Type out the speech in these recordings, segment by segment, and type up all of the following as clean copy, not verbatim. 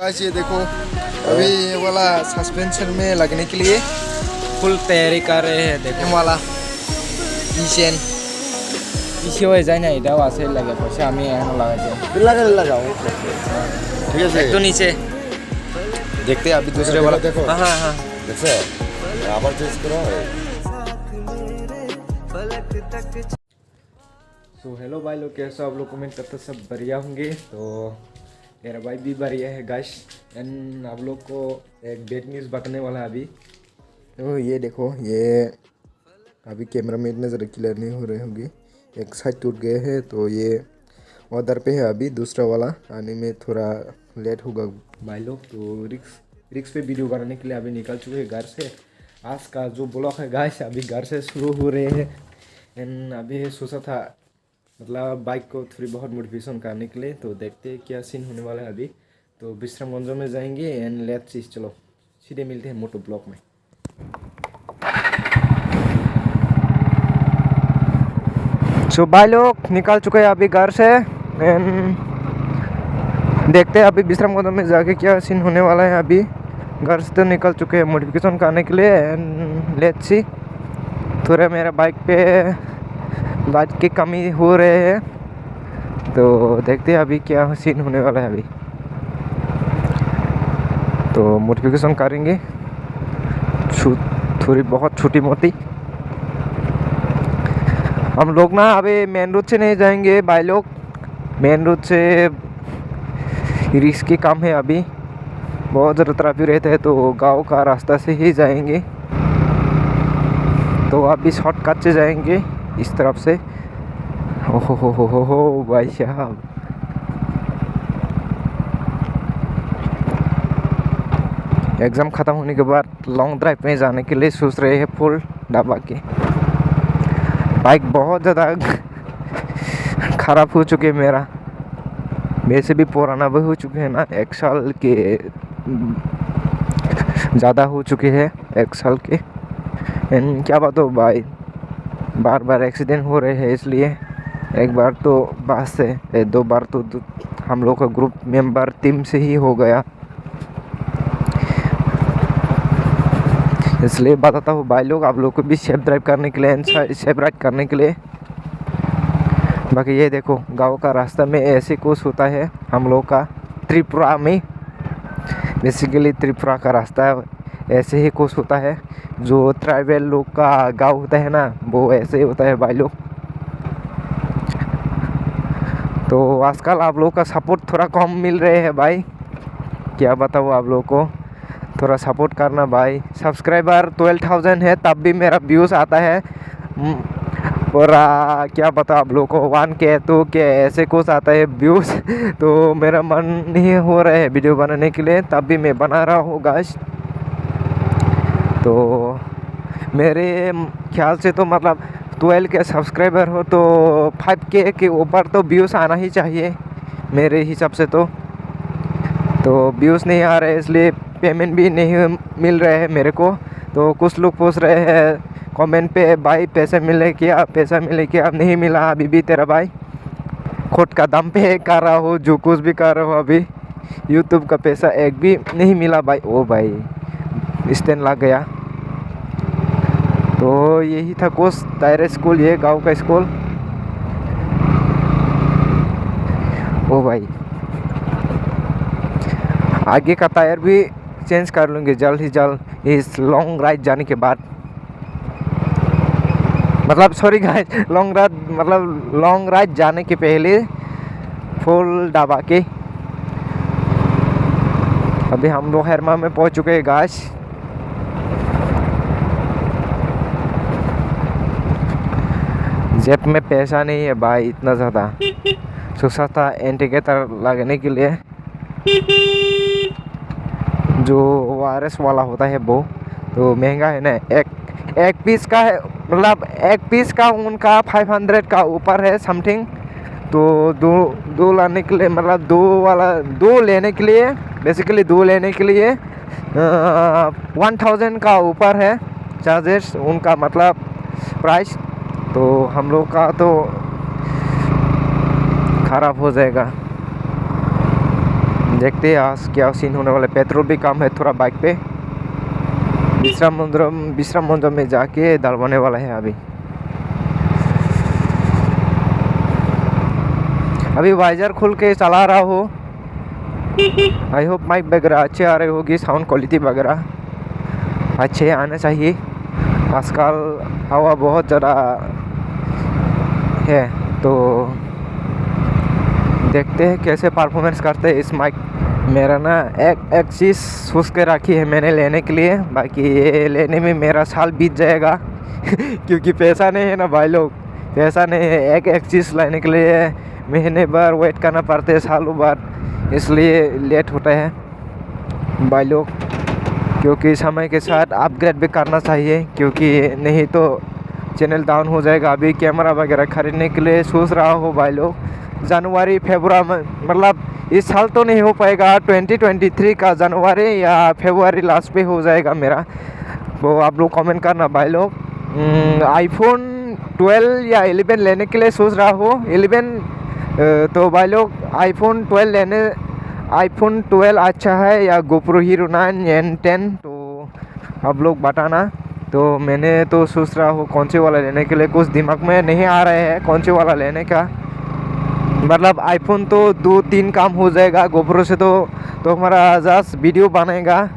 आज ये देखो अभी ये वाला सस्पेंशन में लगने के लिए फुल तैयारी कर रहे हैं। देखो ये वाला किचन इसी हो जाए ना इधर वासे लगे पैसे हमें यहाँ लगा लगाओ ठीक है तो नीचे देखते हैं अभी दूसरे वाला देखो हाँ हाँ हाँ देखो आवाज चेंज करो। तो हेलो भाई लोग, कैसे आप लोग कमेंट करते सब बढ़िया होंगे। तो मेरा भाई भी बढ़िया है गाइस। एंड आप लोग को एक बेड न्यूज़ बताने वाला है अभी। तो ये देखो ये अभी कैमरा में इतने ज़रा क्लियर नहीं हो रहे होंगे, एक साइड टूट गए हैं तो ये ऑर्डर पे है। अभी दूसरा वाला आने में थोड़ा लेट होगा भाई लोग। तो रिक्स पे वीडियो बनाने के लिए अभी निकल चुके हैं घर से। आज का जो ब्लॉग है गाइस अभी घर से शुरू हो रहे हैं। एंड अभी सोचा था मतलब बाइक को थोड़ी बहुत मोटिवेशन करने के लिए। तो देखते हैं क्या सीन होने वाला है अभी। तो विश्रामगंज में जाएंगे एंड लेट्स सी, चलो सीधे मिलते हैं मोटो ब्लॉक में। सो भाई लोग निकल चुके हैं अभी घर से एंड देखते हैं अभी विश्रामगंज में जाके क्या सीन होने वाला है। अभी घर से तो निकल चुके हैं मोटिवेशन करने के लिए एंड लेट्स सी। थोड़ा मेरा बाइक पे लाइट की कमी हो रहे है तो देखते हैं अभी क्या सीन होने वाला है अभी। तो मोटिफिकेशन करेंगे थोड़ी बहुत छोटी मोटी। हम लोग ना अभी मेन रोड से नहीं जाएंगे भाई लोग, मेन रोड से रिस्की काम है अभी, बहुत ज़्यादा ट्रैफिक रहता है तो गांव का रास्ता से ही जाएंगे। तो अभी शॉर्टकट से जाएंगे इस तरफ से। हो भाई साहब, एग्ज़ाम ख़त्म होने के बाद लॉन्ग ड्राइव में जाने के लिए सोच रहे हैं फुल दबा के। बाइक बहुत ज़्यादा ख़राब हो चुके हैं मेरा, वैसे भी पुराना भी हो चुके हैं ना, 1 साल के ज़्यादा हो चुके हैं, 1 साल के। एंड क्या बात हो भाई, बार बार एक्सीडेंट हो रहे हैं। इसलिए एक बार तो बस से, 2 बार तो हम लोग का ग्रुप मेंबर टीम से ही हो गया। इसलिए बताता हूँ भाई लोग, आप लोग को भी सेफ ड्राइव करने के लिए, सेफ राइड करने के लिए। बाकी ये देखो गांव का रास्ता में ऐसे कुछ होता है हम लोग का त्रिपुरा में, बेसिकली त्रिपुरा का रास्ता है ऐसे ही कुछ होता है। जो ट्राइबल लोग का गांव होता है ना, वो ऐसे ही होता है भाई लोग। तो आजकल आप लोग का सपोर्ट थोड़ा कम मिल रहे हैं भाई, क्या बताऊँ आप लोग को, थोड़ा सपोर्ट करना भाई। सब्सक्राइबर 12,000 है तब भी मेरा व्यूज़ आता है और क्या पता आप लोग को 1K 2K ऐसे कुछ आता है व्यूज़। तो मेरा मन नहीं हो रहा है वीडियो बनाने के लिए, तब भी मैं बना रहा हूँ गाइस। तो मेरे ख्याल से तो मतलब 12 के सब्सक्राइबर हो तो 5K के ऊपर तो व्यूज़ आना ही चाहिए मेरे हिसाब से। तो व्यूज़ नहीं आ रहे इसलिए पेमेंट भी नहीं मिल रहे हैं मेरे को। तो कुछ लोग पूछ रहे हैं कमेंट पे, भाई पैसे मिले क्या, पैसा मिले क्या। नहीं मिला अभी भी तेरा भाई, खुद का दम पे कर रहा हूँ, जो कुछ भी कर रहा हूँ अभी। यूट्यूब का पैसा एक भी नहीं मिला भाई। ओ भाई स्टैंड लग गया। तो यही था कुछ टायर स्कूल, ये गांव का स्कूल। ओ भाई आगे का टायर भी चेंज कर लूँगी जल्द ही जल्द इस लॉन्ग राइड जाने के बाद। मतलब सॉरी गाइस, लॉन्ग राइड जाने के पहले फुल दबा के। अभी हम लोग हेरमा में पहुंच चुके हैं गाइस। जेब में पैसा नहीं है भाई इतना ज़्यादा। सोचा था इंडिकेटर लगाने के लिए जो वायरस वाला होता है वो तो महंगा है ना, एक पीस का है, मतलब एक पीस का उनका 500 का ऊपर है समथिंग। तो दो लाने के लिए, मतलब दो लेने के लिए, बेसिकली 2 लेने के लिए 1000 का ऊपर है चार्जेस उनका, मतलब प्राइस। तो हम लोग का तो ख़राब हो जाएगा देखते हैं आज क्या सीन होने वाला है। पेट्रोल भी कम है थोड़ा बाइक पे। विश्राम मंदिर में जाके डलवाने वाला है अभी वाइजर खोल के चला रहा हो। आई होप माइक वगैरह अच्छे आ रहे होगी, साउंड क्वालिटी वगैरह अच्छे आने चाहिए। आजकल हवा बहुत ज़्यादा है तो देखते हैं कैसे परफॉर्मेंस करते हैं इस माइक। मेरा ना एक चीज़ सोच के रखी है मैंने लेने के लिए, बाकी ये लेने में मेरा साल बीत जाएगा क्योंकि पैसा नहीं है ना भाई लोग, पैसा नहीं है। एक चीज़ लेने के लिए महीने भर वेट करना पड़ता है, सालों बाद, इसलिए लेट होता है भाई लोग। क्योंकि समय के साथ अपग्रेड भी करना चाहिए, क्योंकि नहीं तो चैनल डाउन हो जाएगा। अभी कैमरा वगैरह खरीदने के लिए सोच रहा हो भाई लोग। जनवरी फरवरी में, मतलब इस साल तो नहीं हो पाएगा, 2023 का जनवरी या फरवरी लास्ट पे हो जाएगा मेरा। वो आप लोग कमेंट करना भाई लोग। आईफोन 12 या 11 लेने के लिए सोच रहा हो। 11 तो भाई लोग आईफोन 12 अच्छा है या गोप्रो हीरो 9 N10, तो आप लोग बताना। तो मैंने तो सोच रहा हूँ कौन से वाला लेने के लिए, कुछ दिमाग में नहीं आ रहे हैं कौन से वाला लेने का। मतलब आईफोन तो 2-3 काम हो जाएगा, गोप्रो से तो हमारा जस्ट वीडियो बनाएगा,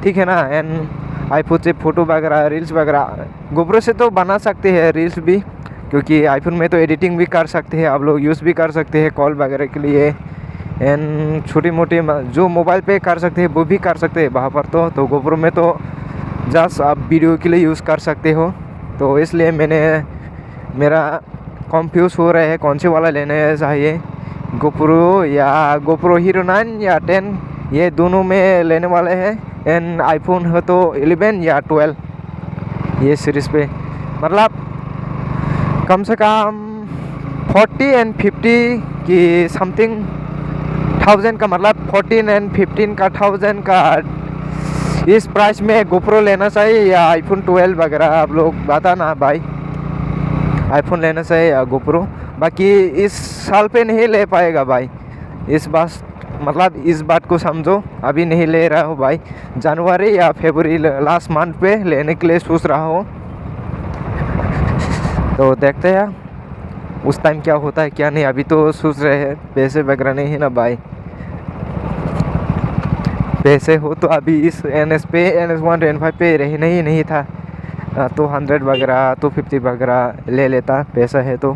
ठीक है ना। एंड आईफोन से फ़ोटो वगैरह रील्स वगैरह, गोप्रो से तो बना सकते हैं रील्स भी, क्योंकि आईफोन में तो एडिटिंग भी कर सकते हैं आप लोग, यूज़ भी कर सकते हैं कॉल वगैरह के लिए। एंड छोटी मोटी जो मोबाइल पे कर सकते हैं वो भी कर सकते हैं वहाँ पर। तो गोप्रो में तो जस्ट आप वीडियो के लिए यूज़ कर सकते हो। तो इसलिए मेरा कंफ्यूज हो रहे हैं कौन से वाला लेने चाहिए, गोप्रो या गोप्रो हीरो 9 या 10, ये दोनों में लेने वाले हैं। एंड आईफोन है तो 11 या 12 ये सीरीज़ पे, मतलब कम से कम 40 एंड 50 की समथिंग 1000 का, मतलब 14 एंड 15 का 1000 का इस प्राइस में गोप्रो लेना चाहिए या आईफोन 12 वगैरह। आप लोग बताना भाई, आईफोन लेना चाहिए या गोप्रो। बाकी इस साल पे नहीं ले पाएगा भाई, इस बात को समझो, अभी नहीं ले रहा हो भाई। जनवरी या फरवरी लास्ट मंथ पे लेने के लिए सोच रहा हो। तो देखते हैं उस टाइम क्या होता है क्या नहीं। अभी तो सोच रहे हैं, पैसे वगैरह नहीं है ना भाई। पैसे हो तो अभी इस NS पे NS1 N5 पे रहना ही नहीं था, तो 100 वगैरह तो 50 वगैरह ले लेता। पैसा है तो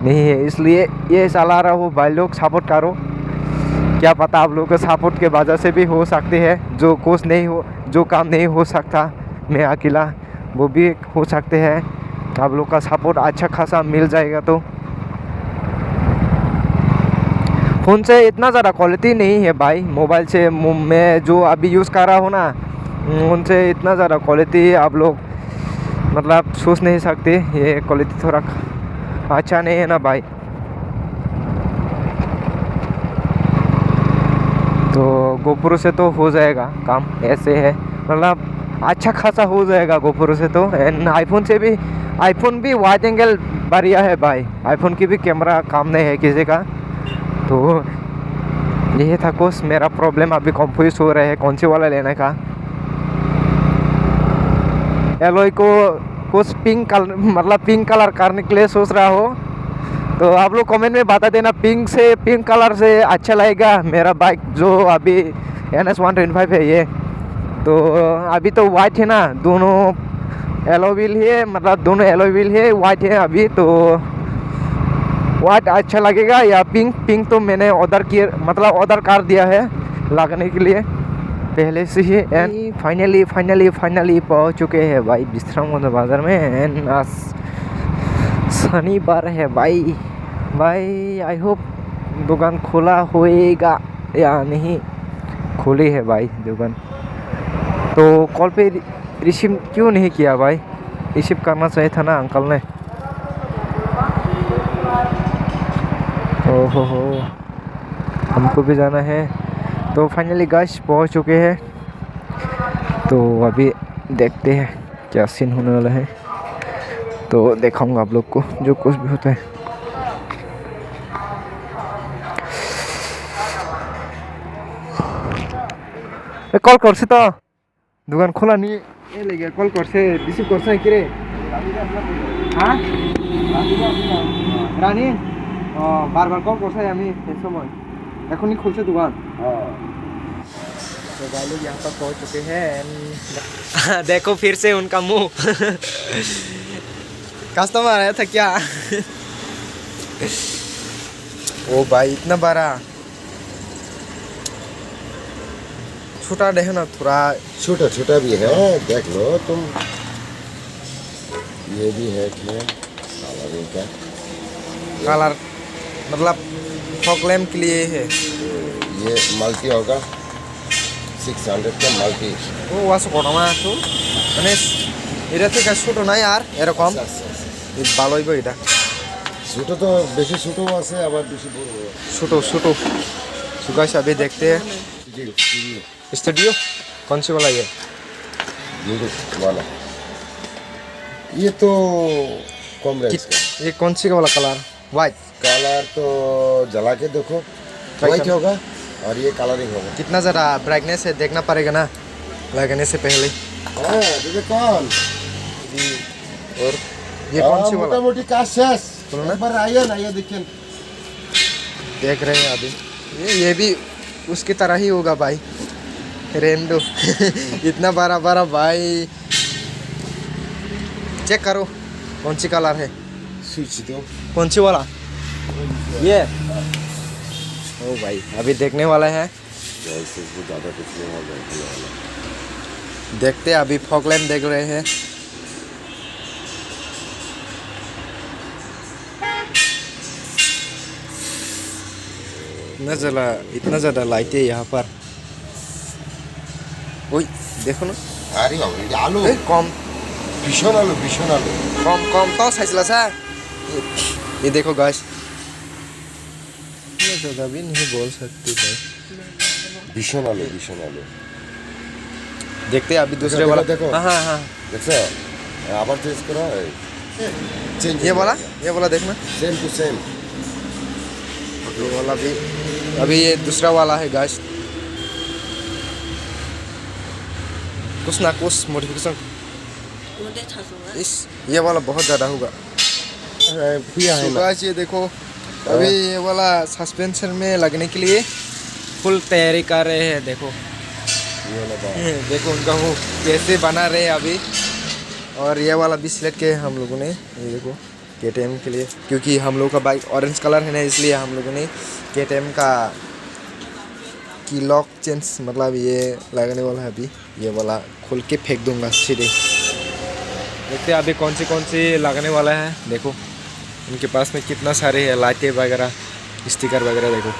नहीं है, इसलिए ये चला रहा हो भाई लोग। सपोर्ट करो, क्या पता आप लोगों के सपोर्ट के वजह से भी हो सकते हैं जो काम नहीं हो सकता मैं अकेला, वो भी हो सकते हैं। आप लोग का सपोर्ट अच्छा खासा मिल जाएगा। तो फ़ोन से इतना ज़्यादा क्वालिटी नहीं है भाई, मोबाइल से मैं जो अभी यूज़ कर रहा हूँ ना, उनसे इतना ज़्यादा क्वालिटी आप लोग मतलब सोच नहीं सकते। ये क्वालिटी थोड़ा अच्छा नहीं है ना भाई। तो गोप्रो से तो हो जाएगा काम, ऐसे है, मतलब अच्छा खासा हो जाएगा गोप्रो से तो। एंड आईफोन भी वाइड एंगल बढ़िया है भाई, आईफोन की भी कैमरा काम नहीं है किसी का। तो यही था कुछ मेरा प्रॉब्लम, अभी कंफ्यूज हो रहे हैं कौन से वाला लेने का। एलॉय को कुछ पिंक कलर करने के लिए सोच रहा हो, तो आप लोग कमेंट में बता देना पिंक कलर से अच्छा लगेगा मेरा बाइक जो अभी NS1 N5 है ये। तो अभी तो वाइट है ना, दोनों एलॉय व्हील है, मतलब दोनों एलॉय व्हील है, वाइट है अभी, तो वाइट अच्छा लगेगा या पिंक तो मैंने ऑर्डर कर दिया है लगाने के लिए पहले से ही। एंड फाइनली पहुंच चुके हैं भाई विश्राम बाज़ार में। एंड आज शनिवार है भाई। आई होप दुकान खुला होएगा या नहीं, खुली है भाई दुकान। तो कॉल पे रिसीव क्यों नहीं किया भाई, रिसीव करना चाहिए था ना अंकल ने। ओहो हो, हमको भी जाना है। तो फाइनली गाइस पहुंच चुके हैं, तो अभी देखते हैं क्या सीन होने वाला है। तो दिखाऊंगा आप लोग को जो कुछ भी होता है। कल करছে তো দোকান খোলা নি এ লেগে কল করছে রিসিভ করছে কি রে হ্যাঁ রানী ও বারবার কল করছে আমি এই সময় এখনই খুলছে দোকান तो भाई लोग यहाँ पर पहुँच चुके हैं देखो फिर से उनका मुंह कस्टमर आया था क्या ओ भाई इतना बड़ा छोटा देखो ना थोड़ा छोटा छोटा भी है देख लो तुम ये भी है क्या कलर का कलर मतलब फॉग लैम्प के लिए है ये मल्टी होगा 600 का मल्टी ও আছে কত মাস তো মানে এটা থেকে ছোট নাই আর এরকম ভালোই গো এটা ছোট তো বেশি ছোট আছে আবার বেশি বড় ছোট ছোট सुगाइस अभी देखते हैं स्टूडियो कौन सी वाला ये वाला ये तो कम रेंज का ये कौन सी वाला कलर वाइट कलर तो जला के देखो वाइट होगा और ये कलरिंग होगा कितना ज़रा ब्राइटनेस है देखना पड़ेगा ना लगाने से पहले हाँ देखो कौन और ये कौन सी वाला मोटी का शेष बोलो ना। एक बार आइए ना ये देखिए देख रहे हैं अभी ये भी उसकी तरह ही होगा भाई रेनडो इतना बड़ा बड़ा भाई चेक करो कौन सी कलर है स्विच दो कौन सी वाला ये ओ भाई अभी देखने वाला है जैसे वो ज़्यादा कुछ नहीं होगा देखते हैं अभी फॉग लैम्प देख रहे हैं इतना ज़्यादा लाइट है यहाँ पर ओए देखो ना अरे बाबू ये आलू ए, कम भीषण आलू कम कम तो साइजला सा ये देखो गाइस ये ज़्यादा भी नहीं बोल सकते भाई भीषण आलू देखते हैं अभी दूसरे देखो, वाला देखो। हाँ हाँ देखो আবার চেঞ্জ করা চেঞ্জ ये वाला देखना सेम टू सेम ये वाला भी अभी ये दूसरा वाला है गाइस कुछ ना कुछ मॉडिफिकेशन इस ये वाला बहुत ज़्यादा होगा भैया है So ना guys, ये देखो अभी ये वाला सस्पेंशन में लगने के लिए फुल तैयारी कर रहे हैं देखो ये वाला बात। देखो उनका वो कैसे बना रहे हैं अभी और ये वाला भी सिलेक्ट किया है हम लोगों ने ये देखो KTM के लिए क्योंकि हम लोग का बाइक ऑरेंज कलर है ना इसलिए हम लोगों ने KTM का की लॉक चेंज मतलब ये लगाने वाला है अभी ये वाला खोल के फेंक दूंगा सीधे देखते हैं अभी कौन सी लगाने वाला है देखो उनके पास में कितना सारे है लाइटें वगैरह स्टिकर वगैरह देखो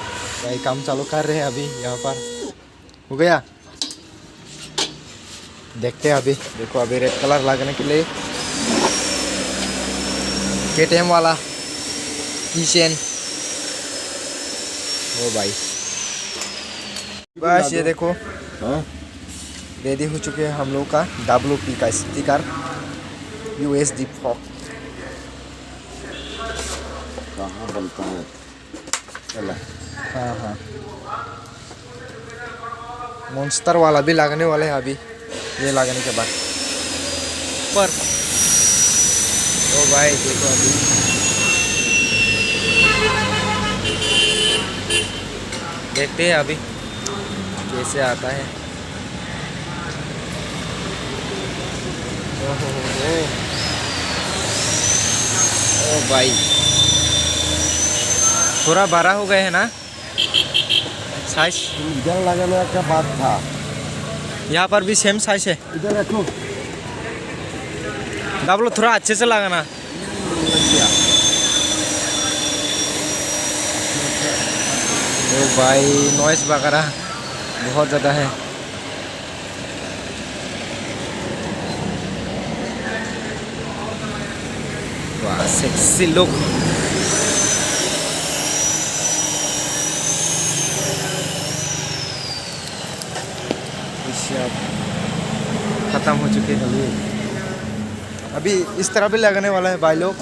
भाई काम चालू कर रहे हैं अभी यहाँ पर हो गया देखते हैं अभी देखो अभी रेड कलर लगाने के लिए KTM वाला की चेन ओ भाई बस ये देखो हाँ रेडी हो चुके हैं हम लोग का WP का स्टिकर USD फॉक कहाँ बनता है चला हाँ हाँ मॉन्स्टर वाला भी लगाने वाले हैं अभी ये लगाने के बाद पर ओ भाई देखो अभी देखते हैं अभी कैसे आता है ओ भाई थोड़ा बड़ा हो गया है ना साइज इधर लगाने का बात था यहाँ पर भी सेम साइज है इधर रखो डबलो थोड़ा अच्छे से लगाना ओ भाई नॉइस वगैरह बहुत ज़्यादा है वाह सेक्सी लुक ख़त्म हो चुके हैं अभी इस तरह भी लगाने वाला है भाई लोग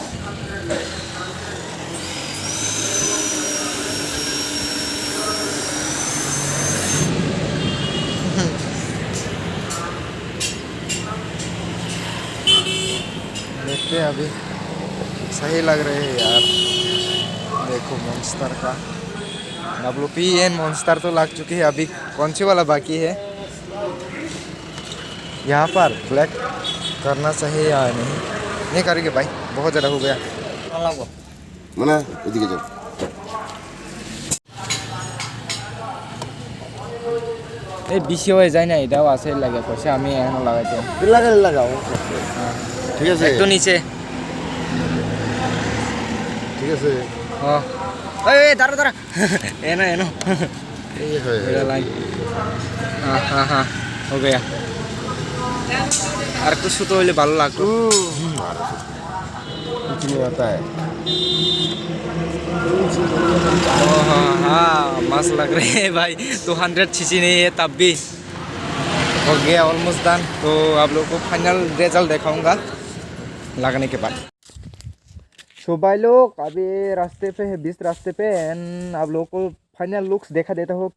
देखते हैं अभी सही लग रहे हैं यार। देखो मॉन्स्टर का WPN मॉन्स्टर तो लग चुकी है, अभी कौन सी वाला बाकी है? यहाँ पर ब्लैक करना चाहिए या नहीं करेंगे भाई, बहुत ज़्यादा हो गया। mana এদিকে যাও এই বেশি হয়ে যায় না, এটাও আছে লাগে পয়সা আমি এখন লাগাইতে লাগাও ঠিক আছে একটু নিচে। ঠিক আছে हाँ दारा दारा एनो एनो এই হয়ে मेरा लाइन। हाँ हाँ हाँ हो गया। আর একটু সুতো হইলে ভালো লাগতো। कुछ नहीं आता है हाँ मस्त लग रहे हैं भाई। 200 सीसी नहीं है तब भी हो गया ऑलमोस्ट डन। तो आप लोगों को फाइनल रिजल्ट दिखाऊंगा लगाने के बाद। तो भाई लोग अभी रास्ते पे है, 20 रास्ते पे एंड आप लोगों को फाइनल लुक्स देखा देता हूँ,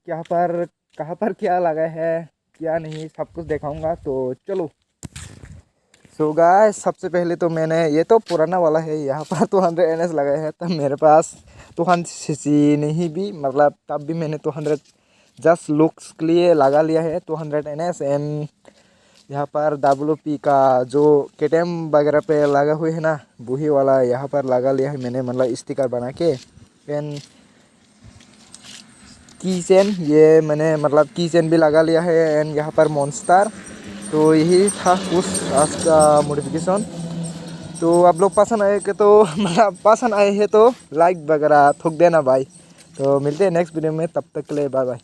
कहाँ पर क्या लगा है क्या नहीं, सब कुछ दिखाऊंगा। तो चलो। सो गाइस सबसे पहले तो मैंने ये तो पुराना वाला है, यहाँ पर 200 NS लगा है, तब मेरे पास 200 सीसी नहीं भी, मतलब तब भी मैंने 200 जस्ट लुक्स के लिए लगा लिया है 200 NS। एंड यहाँ पर WP का जो KTM वगैरह पे लगा हुए है ना, वही वाला यहाँ पर लगा लिया है मैंने, मतलब स्टिकर बना के। एंड की चेन ये मैंने मतलब की चेन भी लगा लिया है। एंड यहाँ पर मॉन्स्टर। तो यही था उस आज का मॉडिफिकेशन। तो आप लोग पसंद आए के तो मतलब पसंद आए हैं तो लाइक वगैरह ठोक देना भाई। तो मिलते हैं नेक्स्ट वीडियो में, तब तक के लिए बाय बाय।